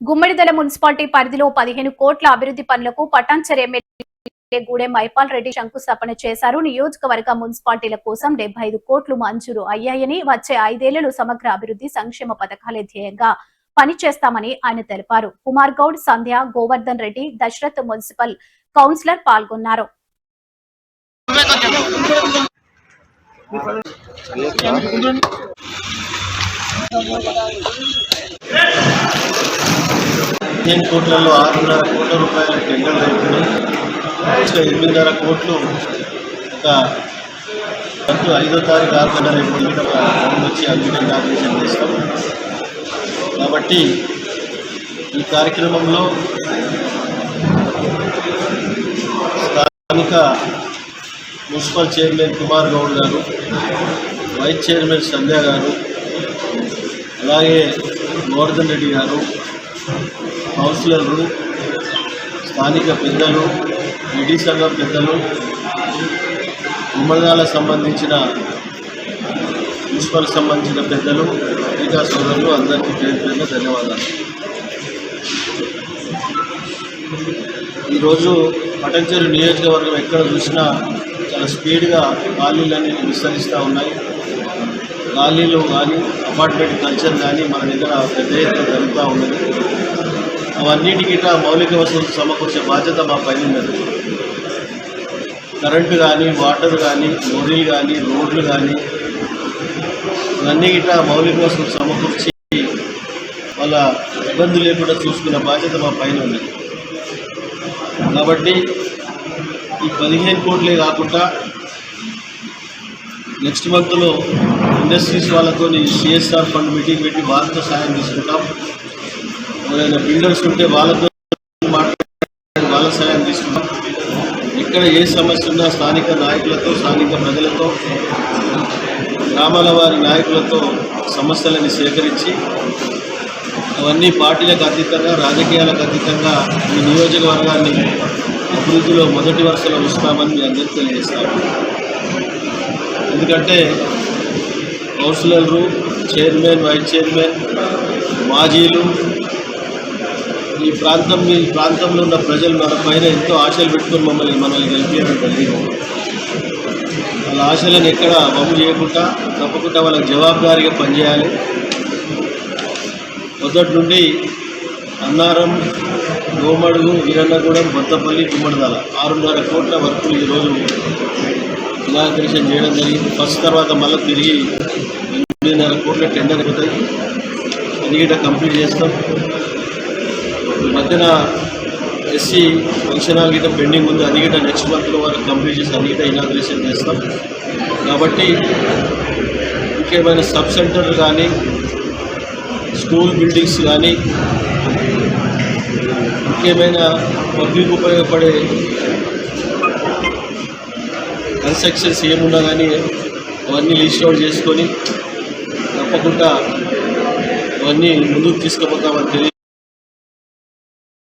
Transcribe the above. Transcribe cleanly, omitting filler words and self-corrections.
Gummadidala municipality పరిధిలో 15 కోట్ల అభివృద్ధి పనులకు పటాన్చెరు ఎమ్మెల్యే గూడెం మైపాల్ రెడ్డి శంకుస్థాపన చేశారు. నియోజకవర్గ మున్సిపాలిటీల కోసం 75 కోట్లు మంజూరు అయ్యాయని, వచ్చే 5 ఏళ్లలో సమగ్ర అభివృద్ధి సంక్షేమ పథకాలే ధ్యేయంగా పనిచేస్తామని ఆయన తెలిపారు. కుమార్ గౌడ్, సంధ్య, గోవర్ధన్ రెడ్డి, దశరథ్ మున్సిపల్ కౌన్సిలర్ పాల్గొన్నారు. కోట్లలో 6.5 కోట్ల రూపాయల టెండర్లు అయిపోయినాయి. ఇంకా 8.5 కోట్లు ఒక 5వ తారీఖు 6 గంటల వచ్చి అడ్మిట్ ఇనాగ్రేషన్ చేస్తాం. కాబట్టి ఈ కార్యక్రమంలో స్థానిక మున్సిపల్ చైర్మన్ కుమార్ గౌడ్ గారు, వైస్ చైర్మన్ సంధ్య గారు, అలాగే గోవర్ధన్ రెడ్డి గారు, కౌన్సిలర్లు, స్థానిక పెద్దలు, రెడ్డి సంఘం పెద్దలు, గుమ్మడిదలకు సంబంధించిన మున్సిపల్ సంబంధించిన పెద్దలు, మిగతా సోదరులు అందరికీ పేరు ధన్యవాదాలు. ఈరోజు పటాన్చెరు నియోజకవర్గం ఎక్కడ చూసినా చాలా స్పీడ్గా ఖాళీలన్నీ విస్తరిస్తూ ఉన్నాయి. ఖాళీలు కానీ అపార్ట్మెంట్ కల్చర్ కానీ మన దగ్గర పెద్ద ఎత్తున జరుగుతూ ఉన్నది. అవన్నిటికీ మౌలిక వసతులు సమకూర్చే బాధ్యత మా పైన ఉన్నది. కరెంటు కానీ, వాటర్ కానీ, మోరీలు కానీ, రోడ్లు కానీ ఇవన్నీ మౌలిక వసతులు సమకూర్చి వాళ్ళ ఇబ్బంది లేకుండా చూసుకునే బాధ్యత మా పైన ఉన్నది. కాబట్టి ఈ 15 కోట్లే కాకుండా నెక్స్ట్ మంత్లో ఇండస్ట్రీస్ వాళ్ళతో సిఎస్ఆర్ ఫండ్ మీటింగ్ పెట్టి వాళ్ళతో సాయం తీసుకుంటాం. ఏదైనా బిల్డర్స్ ఉంటే వాళ్ళతో మాట్లాడి వాళ్ళ సాయం తీసుకుంటాం. ఇక్కడ ఏ సమస్య ఉన్నా స్థానిక నాయకులతో, స్థానిక ప్రజలతో, గ్రామాల వారి నాయకులతో సమస్యలని సేకరించి అవన్నీ పార్టీలకు అతీతంగా, రాజకీయాలకు అతీతంగా ఈ నియోజకవర్గాన్ని అభివృద్ధిలో మొదటి వరుసలో ఉంచుతామని మీ అందరికీ తెలియజేస్తాము. ఎందుకంటే కౌన్సిలర్లు, చైర్మన్, వైస్ చైర్మన్, మాజీలు, ఈ ప్రాంతంలో ఉన్న ప్రజలు మన పైన ఎంతో ఆశలు పెట్టుకొని మనల్ని గెలిపించడం జరిగింది. వాళ్ళ ఆశలను ఎక్కడ వమ్ము చేయకుండా తప్పకుండా వాళ్ళకి జవాబుదారీగా పనిచేయాలి. మొదటి నుండి అన్నారం, గోమడుగు, వీరన్నగూడెం, బొత్తపల్లి, గుమ్మడిదల 6.5 కోట్ల వర్కులు ఈరోజు ఇనాగ్రేషన్ చేయడం జరిగింది. ఫస్ట్ తర్వాత మళ్ళీ తిరిగి 8.5 కోట్ల టెండర్ అవుతాయి. అది కంప్లీట్ చేస్తాం. ఈ మధ్యన ఎస్సీ ఫంక్షన్ హాల్ గిట్ట పెండింగ్ ఉంది. అది నెక్స్ట్ మంత్లో వరకు కంప్లీట్ చేసి అది ఇనాగ్రేషన్ చేస్తాం. కాబట్టి ముఖ్యమైన సబ్ సెంటర్లు కానీ, స్కూల్ బిల్డింగ్స్ కానీ, ముఖ్యమైన పబ్లిక్ ఉపయోగపడే కన్స్ట్రక్షన్స్ ఏమున్నా కానీ అవన్నీ లిస్ట్ అవుట్ చేసుకొని తప్పకుండా అవన్నీ ముందుకు తీసుకుపోతామని తెలియదు.